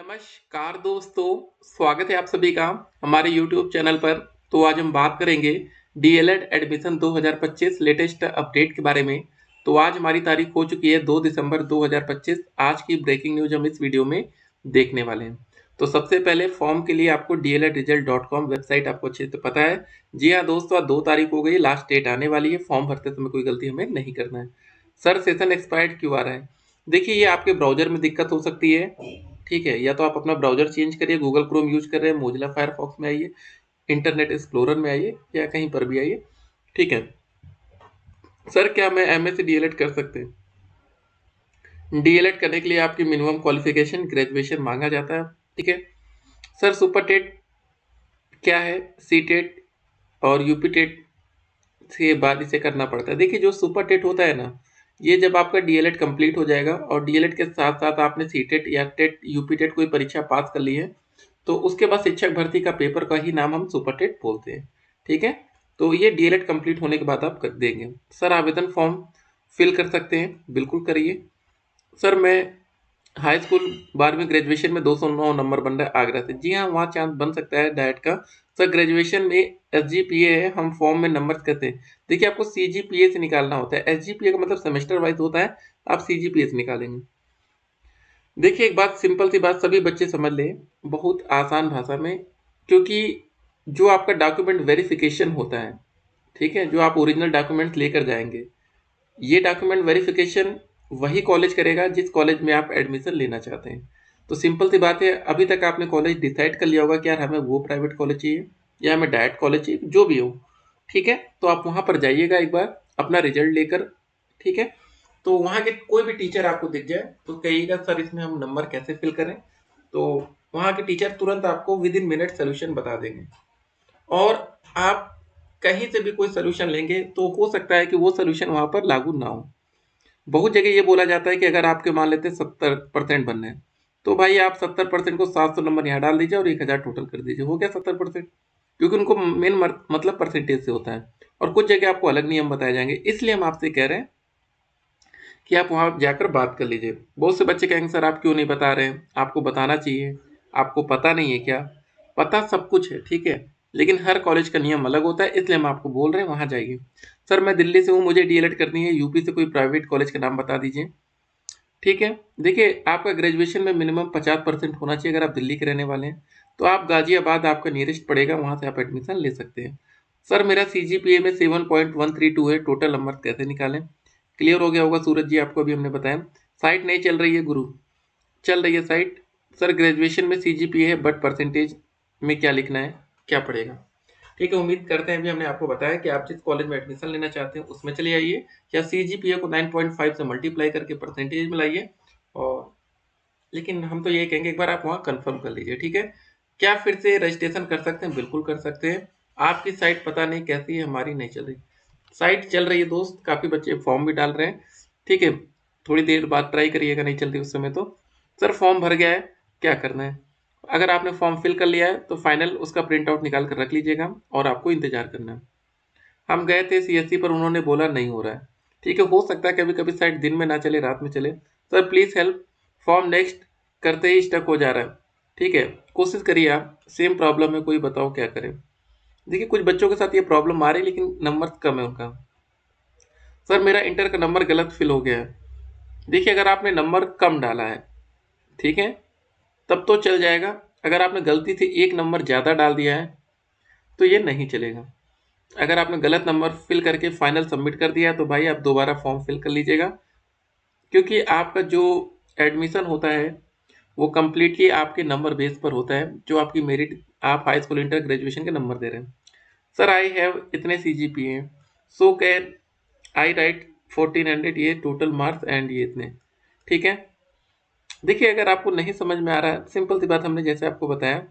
नमस्कार दोस्तों, स्वागत है आप सभी का हमारे YouTube चैनल पर। तो आज हम बात करेंगे डीएलएड एडमिशन 2025 लेटेस्ट अपडेट के बारे में। तो आज हमारी तारीख हो चुकी है 2 दिसंबर 2025। आज की ब्रेकिंग न्यूज हम इस वीडियो में देखने वाले हैं। तो सबसे पहले फॉर्म के लिए आपको dledresult.com वेबसाइट आपको अच्छे से पता है। जी हाँ दोस्तों, आज 2 तारीख हो गई, लास्ट डेट आने वाली है। फॉर्म भरते समय कोई गलती हमें नहीं करना है। सर सेशन एक्सपायर्ड क्यों आ रहा है? देखिए, ये आपके ब्राउजर में दिक्कत हो सकती है, ठीक है। या तो आप अपना ब्राउजर चेंज करिए, गूगल क्रोम यूज कर रहे हैं, मोजिला फायरफॉक्स में आइए, इंटरनेट एक्सप्लोरर में आइए, या कहीं पर भी आइए, ठीक है। सर क्या मैं एमए से डीएलएड कर सकते हैं? डीएलएड करने के लिए आपकी मिनिमम क्वालिफिकेशन ग्रेजुएशन मांगा जाता है, ठीक है। सर सुपर टेट क्या है? सी टेट और यूपी टेट के बाद इसे करना पड़ता है। देखिए, जो सुपर टेट होता है ना, ये जब आपका डीएलएड कंप्लीट हो जाएगा और डीएलएड के साथ साथ आपने सी टेट या टेट यूपी टेट कोई परीक्षा पास कर ली है, तो उसके बाद शिक्षक भर्ती का पेपर का ही नाम हम सुपर टेट बोलते हैं, ठीक है। तो ये डीएलएड कंप्लीट होने के बाद आप कर देंगे। सर आवेदन फॉर्म फिल कर सकते हैं, बिल्कुल करिए। सर मैं हाई स्कूल 12वीं ग्रेजुएशन में 209 नंबर बन रहा है आगरा से। जी हाँ, वहाँ चांस बन सकता है डाइट का। सर ग्रेजुएशन में एसजीपीए है, हम फॉर्म में नंबर कहते हैं। देखिए, आपको सीजीपीए से निकालना होता है। एसजीपीए का मतलब सेमेस्टर वाइज होता है, आप सीजीपीए से निकालेंगे। देखिए, एक बात, सिंपल सी बात सभी बच्चे समझ लें, बहुत आसान भाषा में, क्योंकि जो आपका डॉक्यूमेंट वेरिफिकेशन होता है, ठीक है, जो आप ओरिजिनल डॉक्यूमेंट लेकर जाएंगे, ये डॉक्यूमेंट वेरिफिकेशन वही कॉलेज करेगा जिस कॉलेज में आप एडमिशन लेना चाहते हैं। तो सिंपल सी बात है, अभी तक आपने कॉलेज डिसाइड कर लिया होगा कि यार हमें वो प्राइवेट कॉलेज चाहिए या हमें डायरेक्ट कॉलेज चाहिए, जो भी हो, ठीक है। तो आप वहाँ पर जाइएगा एक बार अपना रिजल्ट लेकर, ठीक है। तो वहाँ के कोई भी टीचर आपको दिख जाए तो कहिएगा सर इसमें हम नंबर कैसे फिल करें, तो वहाँ के टीचर तुरंत आपको विद इन मिनट सोल्यूशन बता देंगे। और आप कहीं से भी कोई सोल्यूशन लेंगे तो हो सकता है कि वो सोल्यूशन वहाँ पर लागू ना हो। बहुत जगह ये बोला जाता है कि अगर आपके मान लेते 70% बनने हैं, तो भाई आप 70% को 700 नंबर यहाँ डाल दीजिए और 1000 टोटल कर दीजिए, हो गया 70%। क्योंकि उनको मेन मतलब परसेंटेज से होता है। और कुछ जगह आपको अलग नियम बताए जाएंगे, इसलिए हम आपसे कह रहे हैं कि आप वहाँ जाकर बात कर लीजिए। बहुत से बच्चे कहेंगे सर आप क्यों नहीं बता रहे हैं, आपको बताना चाहिए, आपको पता नहीं है क्या? पता सब कुछ है, ठीक है, लेकिन हर कॉलेज का नियम अलग होता है, इसलिए हम आपको बोल रहे हैं वहाँ जाइए। सर मैं दिल्ली से हूँ, मुझे डीएलएड करनी है, यूपी से कोई प्राइवेट कॉलेज का नाम बता दीजिए, ठीक है। देखिए, आपका ग्रेजुएशन में मिनिमम 50% होना चाहिए। अगर आप दिल्ली के रहने वाले हैं तो आप गाजियाबाद आपका नियरेस्ट पड़ेगा, वहाँ से आप एडमिशन ले सकते हैं। सर मेरा सीजीपीए में 7.132 है, टोटल नंबर कैसे निकालें? क्लियर हो गया होगा सूरज जी, आपको अभी हमने बताया। साइट नहीं चल रही है गुरु, चल रही है साइट। सर ग्रेजुएशन में सीजीपीए है, बट परसेंटेज में क्या लिखना है, क्या पड़ेगा? ठीक है, उम्मीद करते हैं अभी हमने आपको बताया कि आप जिस कॉलेज में एडमिशन लेना चाहते हैं उसमें चले आइए, या सीजीपीए को 9.5 से मल्टीप्लाई करके परसेंटेज में लाइए। और लेकिन हम तो ये कहेंगे एक बार आप वहाँ कंफर्म कर लीजिए, ठीक है। क्या फिर से रजिस्ट्रेशन कर सकते हैं? बिल्कुल कर सकते हैं। आपकी साइट पता नहीं कैसी है, हमारी नहीं चल रही। साइट चल रही है दोस्त, काफ़ी बच्चे फॉर्म भी डाल रहे हैं, ठीक है। थोड़ी देर बाद ट्राई करिएगा, नहीं चल रही उस समय तो। सर फॉर्म भर गया है, क्या करना है? अगर आपने फॉर्म फिल कर लिया है तो फाइनल उसका प्रिंट आउट निकाल कर रख लीजिएगा और आपको इंतजार करना है। हम गए थे सीएससी पर, उन्होंने बोला नहीं हो रहा है, ठीक है। हो सकता है कभी कभी साइट दिन में ना चले, रात में चले। Sir please help, form next करते ही स्टक हो जा रहा है, ठीक है। कोशिश करिए, आप सेम प्रॉब्लम है, कोई बताओ क्या करें। देखिए, कुछ बच्चों के साथ ये प्रॉब्लम आ रही है लेकिन नंबर कम है उनका। सर मेरा इंटर का नंबर गलत फिल हो गया है। देखिए, अगर आपने नंबर कम डाला है, ठीक है, तब तो चल जाएगा। अगर आपने गलती से एक नंबर ज़्यादा डाल दिया है तो ये नहीं चलेगा। अगर आपने गलत नंबर फिल करके फाइनल सबमिट कर दिया है तो भाई आप दोबारा फॉर्म फिल कर लीजिएगा, क्योंकि आपका जो एडमिशन होता है वो कम्प्लीटली आपके नंबर बेस पर होता है, जो आपकी मेरिट, आप हाई स्कूल इंटर ग्रेजुएशन के नंबर दे रहे हैं। सर आई हैव इतने CGPA, so can I right 1400, ये टोटल मार्क्स एंड ये इतने, ठीक है। देखिए, अगर आपको नहीं समझ में आ रहा है, सिंपल सी बात हमने जैसे आपको बताया,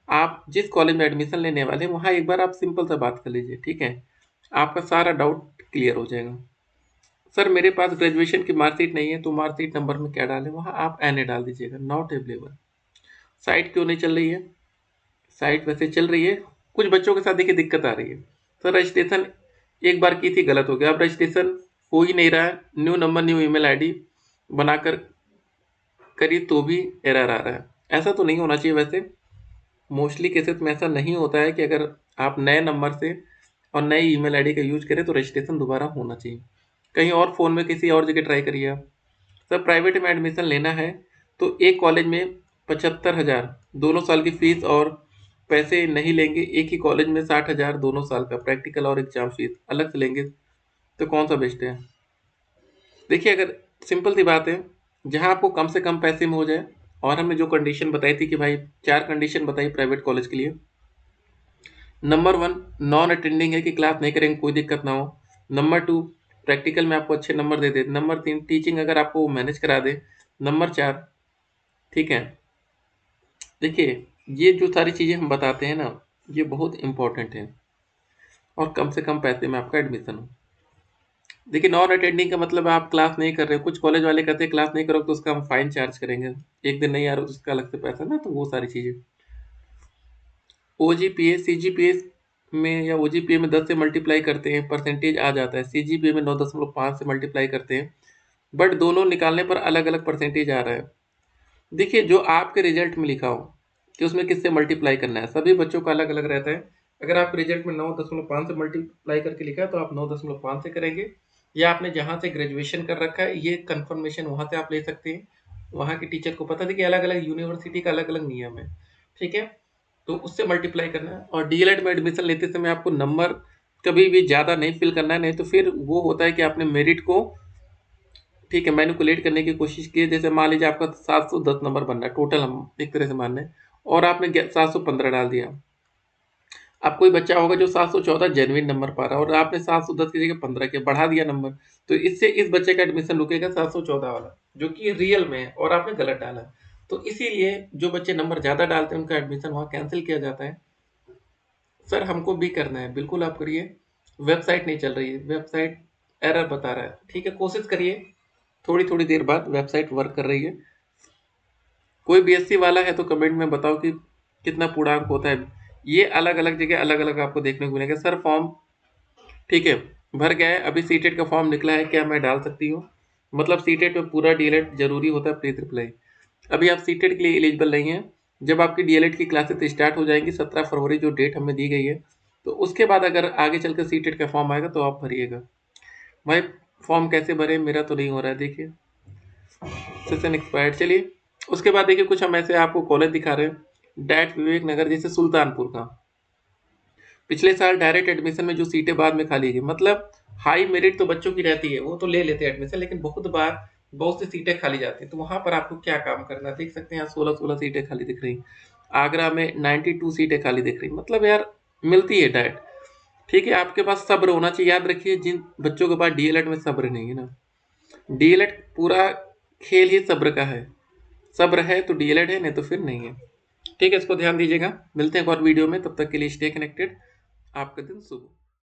आप जिस कॉलेज में एडमिशन लेने वाले हैं वहाँ एक बार आप सिंपल सा बात कर लीजिए, ठीक है। आपका सारा डाउट क्लियर हो जाएगा। सर मेरे पास ग्रेजुएशन की मार्कशीट नहीं है, तो मार्कशीट नंबर में क्या डालें? वहाँ आप NA डाल दीजिएगा, नॉट अवेलेबल। साइट क्यों नहीं चल रही है? साइट वैसे चल रही है, कुछ बच्चों के साथ देखिए दिक्कत आ रही है। सर रजिस्ट्रेशन एक बार की थी, गलत हो गया, अब रजिस्ट्रेशन हो ही नहीं रहा है। New number new email ID बनाकर करी तो भी एरर आ रहा है। ऐसा तो नहीं होना चाहिए। वैसे मोस्टली केसेस में ऐसा नहीं होता है कि अगर आप नए नंबर से और नए ईमेल आईडी का यूज करें तो रजिस्ट्रेशन दोबारा होना चाहिए। कहीं और फ़ोन में किसी और जगह ट्राई करिए आप। सर प्राइवेट में एडमिशन लेना है तो एक कॉलेज में 75,000 दोनों साल की फीस और पैसे नहीं लेंगे, एक ही कॉलेज में 60,000 दोनों साल का प्रैक्टिकल और एग्जाम फीस अलग से लेंगे, तो कौन सा बेस्ट है? देखिए अगर सिंपल सी बात है, जहाँ आपको कम से कम पैसे में हो जाए, और हमने जो कंडीशन बताई थी कि भाई 4 कंडीशन बताई प्राइवेट कॉलेज के लिए। नंबर 1 नॉन अटेंडिंग है कि क्लास नहीं करेंगे, कोई दिक्कत ना हो। नंबर 2 प्रैक्टिकल में आपको अच्छे नंबर दे दे। नंबर 3 टीचिंग अगर आपको वो मैनेज करा दे। नंबर 4 ठीक है, देखिए ये जो सारी चीज़ें हम बताते हैं ना, ये बहुत इंपॉर्टेंट है, और कम से कम पैसे में आपका एडमिशन हो। देखिए नॉन अटेंडिंग का मतलब आप क्लास नहीं कर रहे हो। कुछ कॉलेज वाले कहते हैं क्लास नहीं करो तो उसका हम फाइन चार्ज करेंगे, एक दिन नहीं आ रहा तो उसका अलग से पैसा ना, तो वो सारी चीज़ें। ओजीपीए सीजीपीए में या ओजीपीए में 10 से मल्टीप्लाई करते हैं, परसेंटेज आ जाता है। सीजीपीए में 9.5 से मल्टीप्लाई करते हैं, बट दोनों निकालने पर अलग अलग परसेंटेज आ रहा है। देखिए जो आपके रिजल्ट में लिखा हो कि उसमें किससे मल्टीप्लाई करना है, सभी बच्चों का अलग अलग रहता है। अगर आप रिजल्ट में 9.5 से मल्टीप्लाई करके लिखा है तो आप 9.5 से करेंगे, या आपने जहाँ से ग्रेजुएशन कर रखा है ये कंफर्मेशन वहाँ से आप ले सकते हैं। वहाँ के टीचर को पता है कि अलग अलग यूनिवर्सिटी का अलग अलग नियम है, ठीक है, तो उससे मल्टीप्लाई करना है। और डीएलएड में एडमिशन लेते समय आपको नंबर कभी भी ज़्यादा नहीं फिल करना है, नहीं तो फिर वो होता है कि आपने मेरिट को ठीक है मैनिपुलेट करने की कोशिश की है। जैसे मान लीजिए आपका 710 नंबर बन रहा है टोटल, हम एक तरह से मान लें, और आपने 715 डाल दिया। अब कोई बच्चा होगा जो 714 जेन्युइन नंबर पा रहा है और आपने 710 की जगह 15 किया, बढ़ा दिया नंबर, तो इससे इस बच्चे का एडमिशन रुकेगा 714 वाला, जो कि रियल में है और आपने गलत डाला। तो इसीलिए जो बच्चे नंबर ज़्यादा डालते हैं उनका एडमिशन वहाँ कैंसिल किया जाता है। सर हमको भी करना है, बिल्कुल आप करिए। वेबसाइट नहीं चल रही है, वेबसाइट एरर बता रहा है, ठीक है कोशिश करिए, थोड़ी थोड़ी देर बाद वेबसाइट वर्क कर रही है। कोई बीएससी वाला है तो कमेंट में बताओ कि कितना पूर्णांक होता है। ये अलग अलग जगह अलग अलग आपको देखने को मिलेगा। सर फॉर्म ठीक है भर गया है, अभी सीटेट का फॉर्म निकला है, क्या मैं डाल सकती हूँ? मतलब सीटेट में पूरा डीएलएड जरूरी होता है, प्री ट्रिपल। अभी आप सीटेट के लिए एलिजिबल नहीं है। जब आपकी डीएलएड की क्लासेस स्टार्ट हो जाएंगी 17 फरवरी जो डेट हमें दी गई है, तो उसके बाद अगर आगे चलकर सीटेट का फॉर्म आएगा तो आप भरिएगा। भाई फॉर्म कैसे भरे, मेरा तो नहीं हो रहा है, देखिए सेशन एक्सपायर्ड। चलिए उसके बाद देखिए कुछ हम ऐसे आपको कॉलेज दिखा रहे हैं। डैट विवेक नगर जैसे सुल्तानपुर का पिछले साल डायरेक्ट एडमिशन में जो सीटें बाद में खाली गई, मतलब हाई मेरिट तो बच्चों की रहती है, वो तो ले लेते हैं एडमिशन, लेकिन बहुत बार बहुत सी सीटें खाली जाती हैं, तो वहां पर आपको क्या काम करना है? देख सकते हैं यहाँ 16 सीटें खाली दिख रही। आगरा में 92 सीटें खाली दिख रही, मतलब यार मिलती है डायरेक्ट। ठीक है आपके पास सब्र होना चाहिए। याद रखिए जिन बच्चों के पास डीएलएड में सब्र नहीं है ना, डीएलएड पूरा खेल ही सब्र का है। सब्र है तो डीएलएड है, नहीं तो फिर नहीं है। ठीक है इसको ध्यान दीजिएगा। मिलते हैं एक और वीडियो में, तब तक के लिए स्टे कनेक्टेड। आपका दिन शुभ हो।